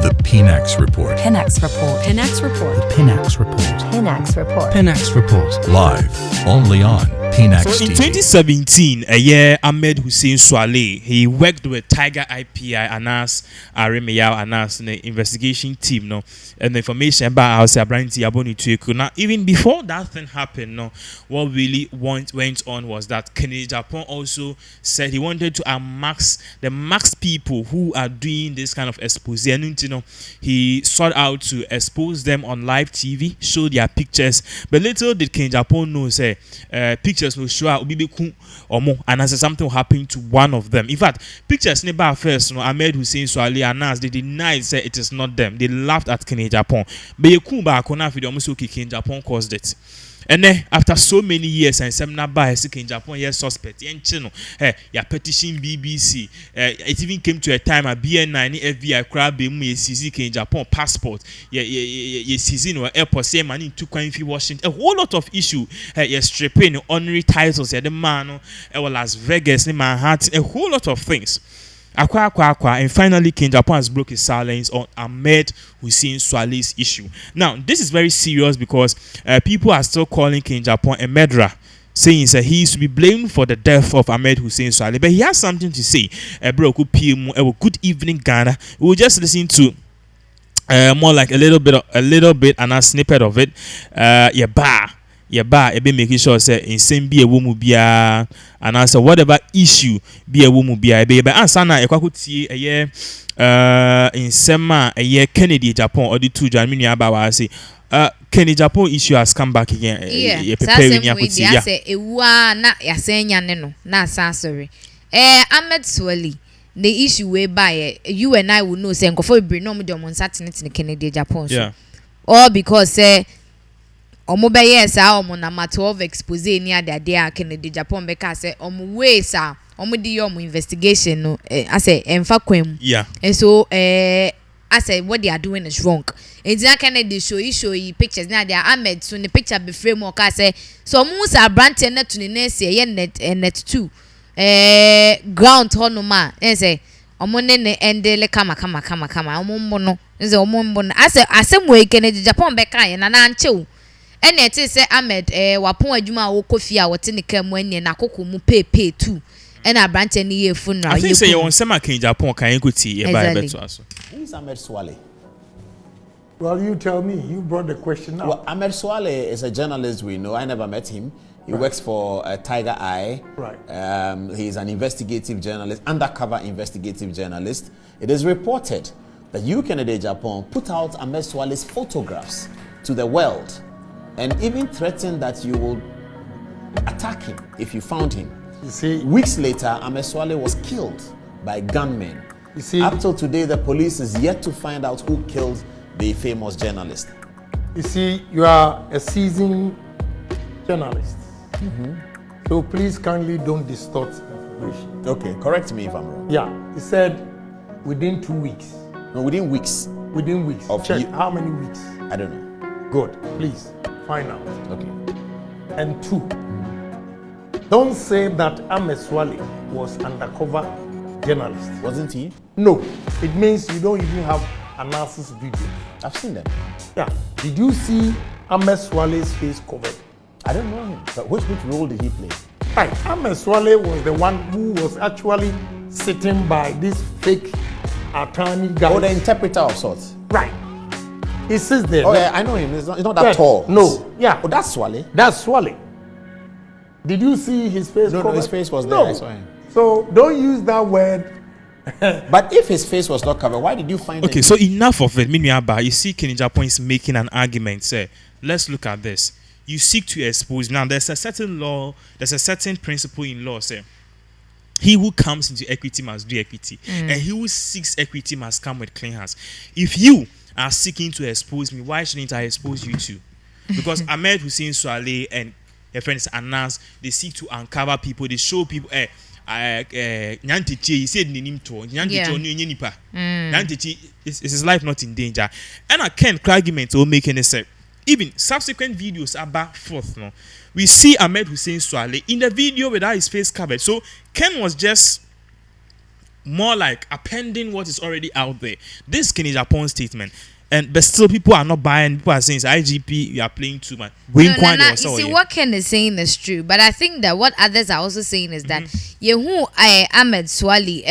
the PNX Report. PNX Report. PNX Report. The PNX Report. PNX Report. PNX Report. Live only on PNX So in TV. 2017, a year Ahmed Suale, he worked with Tiger IPI Anas Aremeyaw Anas the investigation team, no, and the information about our Sabranti Aboni Tueku. Now, even before that thing happened, no, what really went on was that Agyapong also said he wanted to the max people who are doing this kind of expose. And, you know, he sought out to expose them on live TV, show their pictures. But little did Agyapong know, say, pictures will show out or more, and as something will happen to one of them. In fact, pictures never first, no, Ahmed Suale announced they denied, say it is not them. They laughed at Agyapong. But you could back on after almost okay, Agyapong caused it. And then after so many years and some by Agyapong, yes, suspect, and channel, your petition BBC. It even came to a time a BN9 FBI crab CC Agyapong passport. Season or airport same money to Quincy Washington. A whole lot of issue. Stripping honorary titles, the man, Las Vegas, Manhattan, a whole lot of things. And finally, Agyapong has broke his silence on Ahmed Suale's issue. Now, this is very serious because people are still calling Agyapong a murderer, saying that he is to be blamed for the death of Ahmed Suale. But he has something to say. Good evening, Ghana. We'll just listen to more like a little bit and a snippet of it. Ebe making sure say in same be a woman be and answer whatever issue be a woman be ebe answer na ekwa tie in sema Kennedy Agyapong or the two Germany about say Kennedy Agyapong issue has come back again. Yeah, say ewa na yasenya ne no na sorry. Ahmed Suale the issue whereby you and I will know say nkofo be no mo de mo nsatene in Kennedy Agyapong so all because say omo yes omo na matter of expose ni ade a Kennedy Agyapong be ka say omo ways omo di your investigation no I say emfa kwam and so I say what they are doing is wrong. It's not Kennedy show pictures na they Ahmed so the picture be frame or ka say so omo sa brand net to the next year net 2 ground hono ma say omo ne endele kama omo mbo no say omo mbo no asem we Kennedy Agyapong be ka na anche and it is Ahmed wapon adwuma wo kofi a wote ne kam anye na kokko mu pepe too and a branch any year funeral. I think say you want some Agyapong can you go to better also. Who is Ahmed Suale? Well, you tell me. You brought the question up. Well, Ahmed Suale is a journalist we know. I never met him. He works for Tiger Eye. Right. He is an investigative journalist, undercover investigative journalist. It is reported that you, Kennedy Agyapong, put out Ahmed Suale's photographs to the world and even threatened that you will attack him if you found him. You see, weeks later, Ahmed Suale was killed by gunmen. You see, up till today, the police is yet to find out who killed the famous journalist. You see, you are a seasoned journalist. So please kindly don't distort information. Okay, correct me if I'm wrong. Yeah, he said within 2 weeks. No, within weeks. Within weeks. Check how many weeks? I don't know. Good. Please find out. Okay. And 2, don't say that Ahmed Suale was undercover journalist. Wasn't he? No. It means you don't even have analysis video. I've seen them. Yeah. Did you see Ahmed Suale's face covered? I don't know him. But which role did he play? Right. Ahmed Suale was the one who was actually sitting by this fake attorney guy. Oh, the interpreter of sorts. Right. He sits there. Oh, yeah, I know him. He's not that tall. No. Yeah. Oh, that's Suale. That's Suale. Did you see his face? No, his face was there. No. I saw him. So don't use that word. But if his face was not covered, why did you find Okay, so enough of it. You see Agyapong is making an argument. Say, let's look at this. You seek to expose. Now, there's a certain law, there's a certain principle in law, say, he who comes into equity must do equity. And he who seeks equity must come with clean hands. If you are seeking to expose me, why shouldn't I expose you too? Because Ahmed Suale and your friends announced they seek to uncover people, they show people Nyantichi said Ninim to Nyantichi Nyantichi is his life not in danger. And I can't argument or make any sense. Even subsequent videos are back forth. No, we see Ahmed Suale in the video without his face covered. So Ken was just more like appending what is already out there. This Kenny Japan statement. But still, people are not buying. People are saying, it's IGP, you are playing too much. You see, what Ken is saying is true. But I think that what others are also saying is that Ahmed Suale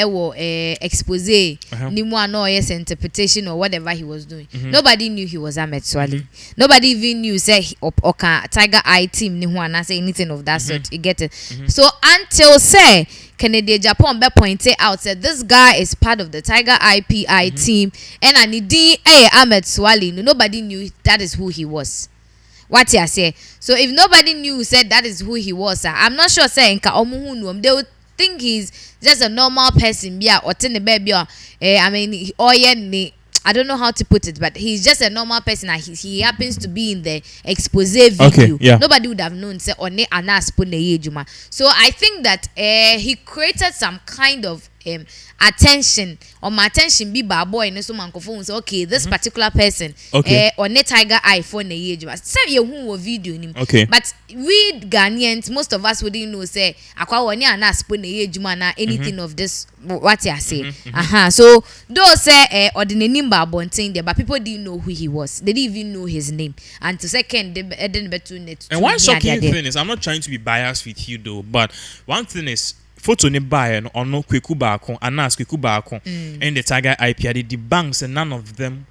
expose Nimwa no yes interpretation or whatever he was doing. Nobody knew he was Ahmed Suale. Nobody even knew say Tiger Eye team Nimwa say anything of that sort. You get it? So until say Kennedy Japan be pointed out said this guy is part of the Tiger IPI team and Ahmed Suale. Nobody knew that is who he was. What you say? So if nobody knew said that is who he was, I'm not sure saying they would think he's just a normal person. Yeah, or baby. I mean, I don't know how to put it, but he's just a normal person. And he happens to be in the expose video. Okay, yeah. Nobody would have known. Say on anas juma. So I think that he created some kind of attention or my attention be by boy and so man say okay this particular person on a Tiger Eye for na juma. Say you who video him. Okay. But we Ghanaians, most of us wouldn't know say akwa woni anas na juma na anything of this what you say. So those say ordinary bonting there, but people didn't know who he was. They didn't even know his name. And to second they didn't better net. And one shocking thing is, I'm not trying to be biased with you though, but one thing is photo ne buy or no kweku baako anas kweku baako and the Tiger IPI the banks and none of them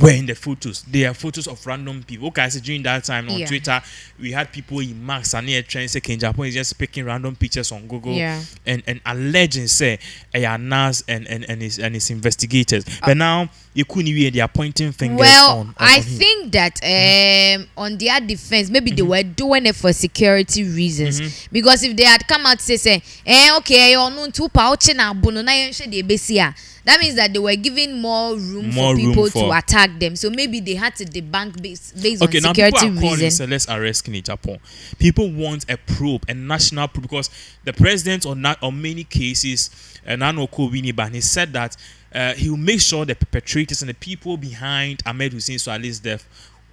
were in the photos. They are photos of random people. Okay, I said during that time on Twitter we had people in masks and near trends say Ken Japan is just picking random pictures on Google and alleging say Anas and his investigators. But now you couldn't even they are pointing fingers on I him. think that on their defense maybe they were doing it for security reasons because if they had come out say okay you know two pouch na bono na yen hwe de besia. That means that they were giving more room for people to attack them. So maybe they had to debunk based on security now people are calling, reasons. so let's arrest Kenny Japan. People want a probe, a national probe, because the president on many cases, Nanoko Winiban, he said that he will make sure the perpetrators and the people behind Ahmed Suale's death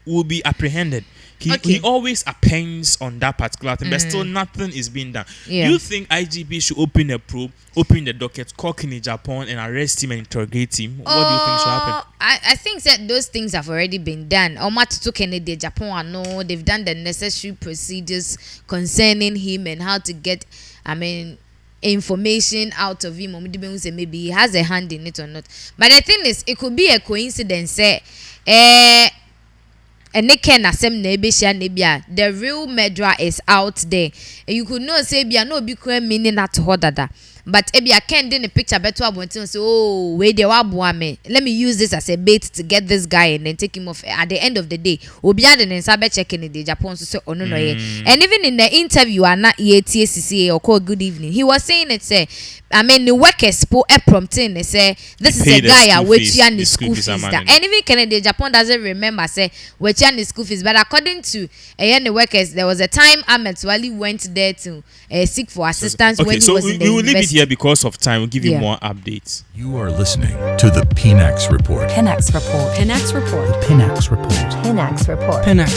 will be apprehended. He always appends on that particular thing, but still nothing is being done. You think IGP should open a probe, open the docket, call Kenny Japan and arrest him and interrogate him? What do you think should happen? I think that those things have already been done. To Kennedy Japan, no, they've done the necessary procedures concerning him and how to get, information out of him. Maybe he has a hand in it or not. But the thing is, it could be a coincidence. And they can asem nebia. The real murderer is out there. And you could not say bia no be meaning at hodada. But I can't do a picture better and say, oh, wait there me. Let me use this as a bait to get this guy and then take him off. At the end of the day, Obiad and Sabe checking the Japan so oh no. And even in the interview TCCA or call good evening, he was saying it say the workers prompting say this is a guy which yan the school fees that. And even Kennedy Japan doesn't remember say which yan the school fees, but according to the workers, there was a time Ahmed Suale went there to seek for assistance when he was in the university. Here because of time, we'll give you more updates. You are listening to the PNX Report. PNX Report. PNX Report. PNX Report. PNX Report. PNX